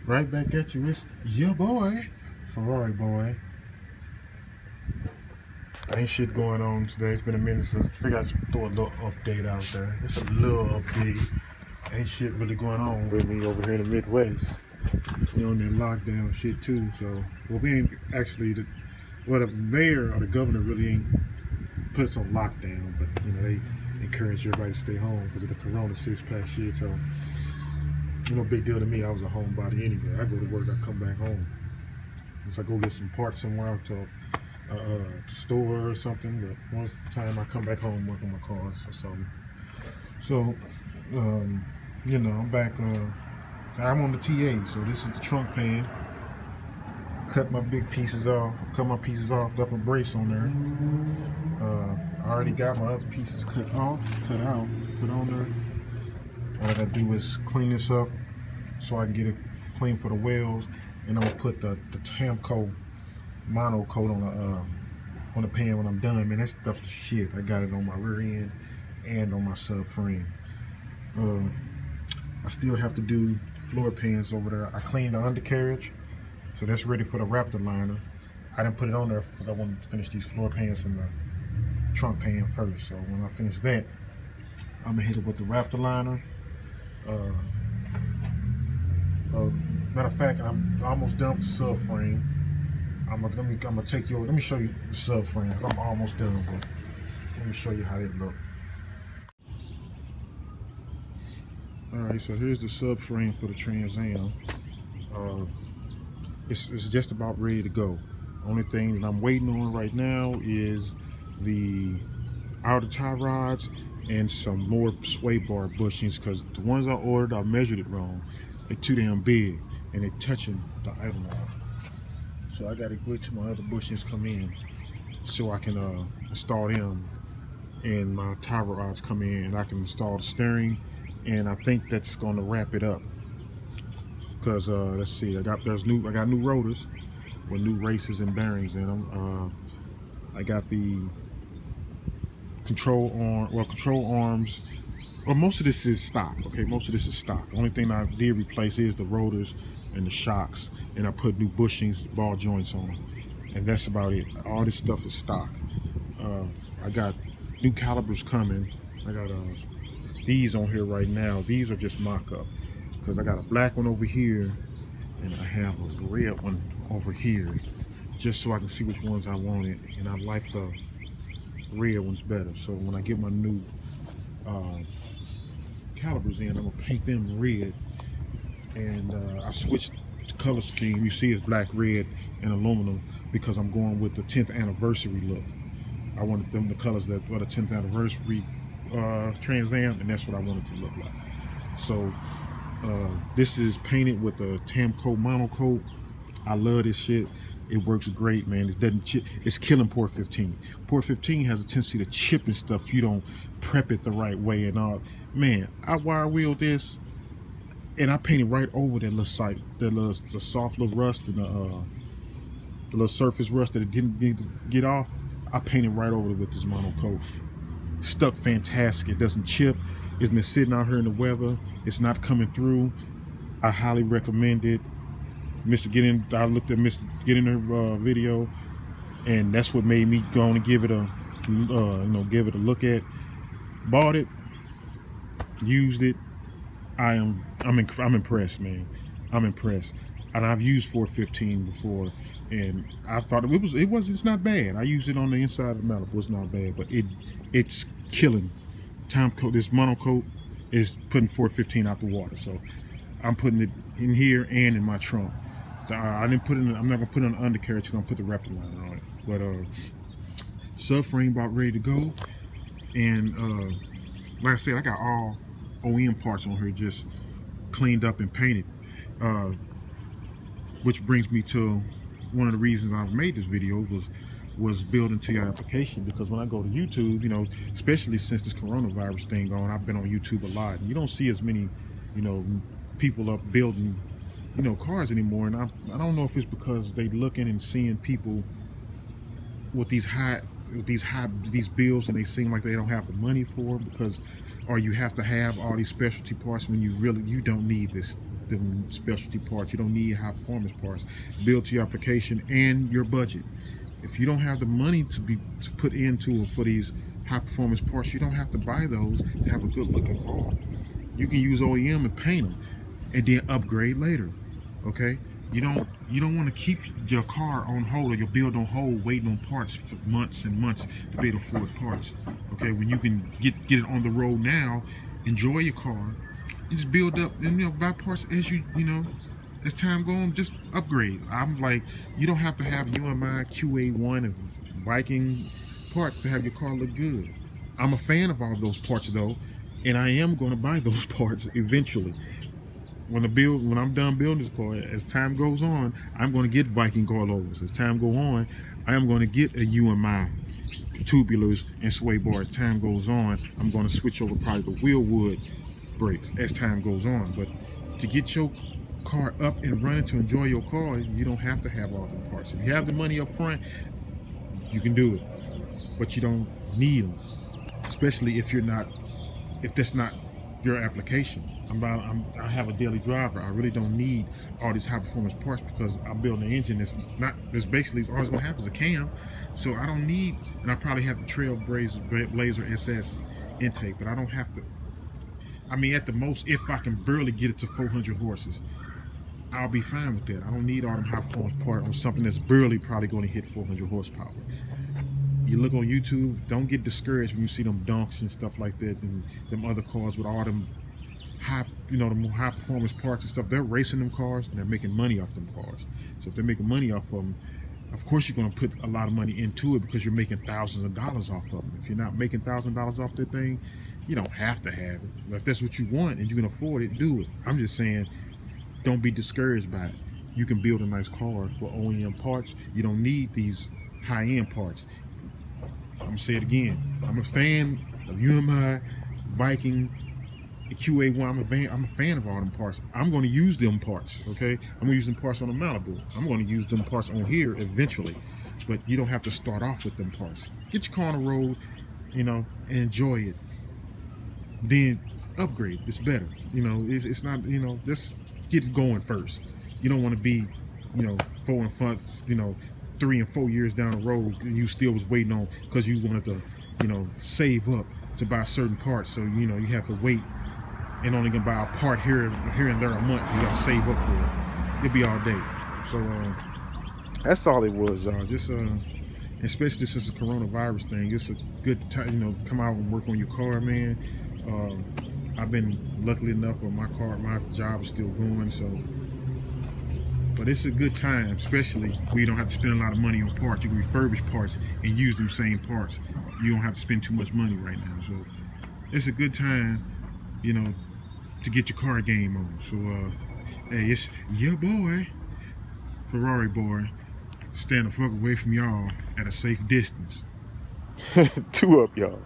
Right back at you. It's your boy, Ferrari boy. Ain't shit going on today. It's been a minute since I figured I'd throw a little update out there. It's a little update. Ain't shit really going on with me over here in the Midwest. We on that lockdown shit too. So, well, we ain't actually the mayor or the governor really ain't put us on lockdown, but they encourage everybody to stay home because of the Corona six-pack shit. So, no big deal to me. I was a homebody anyway. I go to work, I come back home. Unless I go get some parts somewhere to a store or something, but most of the time I come back home, work on my cars or something. So, I'm back. I'm on the TA, so this is the trunk pan. Cut my big pieces off. Cut my pieces off. Left my brace on there. I already got my other pieces cut out, put on there. All I gotta do is clean this up so I can get it clean for the wheels, and I'm gonna put the Tamco mono coat on the pan when I'm done. Man, that stuff's the shit. I got it on my rear end and on my subframe. I still have to do floor pans over there. I cleaned the undercarriage, so that's ready for the Raptor liner. I didn't put it on there because I wanted to finish these floor pans in the trunk pan first. So when I finish that, I'm gonna hit it with the Raptor liner. Matter of fact, I'm almost done with the subframe. Let me show you the subframe. I'm almost done, but let me show you how they look. All right, so here's the subframe for the Trans Am. It's just about ready to go. Only thing that I'm waiting on right now is the outer tie rods and some more sway bar bushings, because the ones I ordered, I measured it wrong. They're too damn big and they're touching the idle knob. So I gotta wait till my other bushings come in so I can install them, and my tie rods come in and I can install the steering, and I think that's gonna wrap it up. Because let's see, I got new rotors with new races and bearings in them. I got the control arms. Well, most of this is stock. Okay, most of this is stock. The only thing I did replace is the rotors and the shocks, and I put new bushings, ball joints on them, and that's about it. All this stuff is stock. I got new calipers coming. I got these on here right now. These are just mock-up because I got a black one over here and I have a red one over here, just so I can see which ones I wanted, and I like the red ones better. So when I get my new calipers in, I'm gonna paint them red, and I switched the color scheme. You see it's black, red, and aluminum because I'm going with the 10th anniversary look. I wanted them the colors that were the 10th anniversary Trans Am, and that's what I wanted to look like. So this is painted with the Tamco mono coat. I love this shit. It works great, man. It doesn't chip. It's killing Port 15. Port 15 has a tendency to chip and stuff if you don't prep it the right way and all. Man, I wire wheeled this, and I painted right over that little site, the soft little rust and the little surface rust that it didn't get off. I painted right over it with this mono coat. Stuck fantastic. It doesn't chip. It's been sitting out here in the weather. It's not coming through. I highly recommend it. I looked at Mr. Get In There video, and that's what made me go on and give it a look at. Bought it, used it. I'm impressed, man. I'm impressed. And I've used 415 before, and I thought it's not bad. I used it on the inside of the Malibu. It's not bad, but it's killing. This mono coat is putting 415 out the water. So I'm putting it in here and in my trunk. I'm not gonna put it on the undercarriage because I'm gonna put the Raptor liner on it. But subframe about ready to go, and like I said, I got all OEM parts on here just cleaned up and painted. Which brings me to one of the reasons I've made this video was building to your application, because when I go to YouTube, especially since this coronavirus thing going, I've been on YouTube a lot, and you don't see as many, people up building, cars anymore. And I don't know if it's because they looking and seeing people with these bills, and they seem like they don't have the money for it, or you have to have all these specialty parts when you don't need this them specialty parts. You don't need high performance parts. Build to your application and your budget. If you don't have the money to put into for these high performance parts, you don't have to buy those to have a good looking car. You can use OEM and paint them and then upgrade later. Okay? You don't want to keep your car on hold or your build on hold waiting on parts for months and months to be able to afford parts. Okay, when you can get it on the road now, enjoy your car, and just build up and buy parts as as time goes on, just upgrade. I'm like, you don't have to have UMI, QA1, and Viking parts to have your car look good. I'm a fan of all those parts though, and I am going to buy those parts eventually. When I'm done building this car, as time goes on, I'm going to get Viking coilovers. As time goes on, I am going to get a UMI tubulars and sway bar. As time goes on, I'm going to switch over probably to Wheelwood brakes as time goes on. But to get your car up and running, to enjoy your car, you don't have to have all the parts. If you have the money up front, you can do it, but you don't need them, especially if that's not your application. I have a daily driver. I really don't need all these high performance parts because I'm building an engine that's basically all it's gonna have is a cam. So I don't need, and I probably have the Trailblazer SS intake, but I don't have to. I mean, at the most, if I can barely get it to 400 horses, I'll be fine with that. I don't need all them high performance parts on something that's barely probably going to hit 400 horsepower. You look on YouTube, don't get discouraged when you see them donks and stuff like that, and them other cars with all them the high performance parts and stuff. They're racing them cars and they're making money off them cars. So if they're making money off of them, of course you're going to put a lot of money into it because you're making thousands of dollars off of them. If you're not making $1,000 off that thing, you don't have to have it. But if that's what you want and you can afford it, do it. I'm just saying, don't be discouraged by it. You can build a nice car for OEM parts. You don't need these high-end parts. I'm gonna say it again. I'm a fan of UMI, Viking, QA1. I'm a fan of all them parts. I'm going to use them parts. Okay, I'm going to use them parts on the Malibu. I'm going to use them parts on here eventually. But you don't have to start off with them parts. Get your car on the road, and enjoy it. Then upgrade. It's better. It's not. Just get it going first. You don't want to be, 4 and 5, 3 and 4 years down the road, you still was waiting on because you wanted to, save up to buy certain parts. So you have to wait and only gonna buy a part here and there a month. You gotta save up for it. It'll be all day. So that's all it was, y'all. Just especially since the coronavirus thing, it's a good time, come out and work on your car, man. I've been lucky enough where my job is still going, so. But it's a good time, especially when you don't have to spend a lot of money on parts. You can refurbish parts and use them same parts. You don't have to spend too much money right now. So it's a good time, to get your car game on. So, hey, it's your boy, Ferrari boy, staying the fuck away from y'all at a safe distance. 2 up, y'all.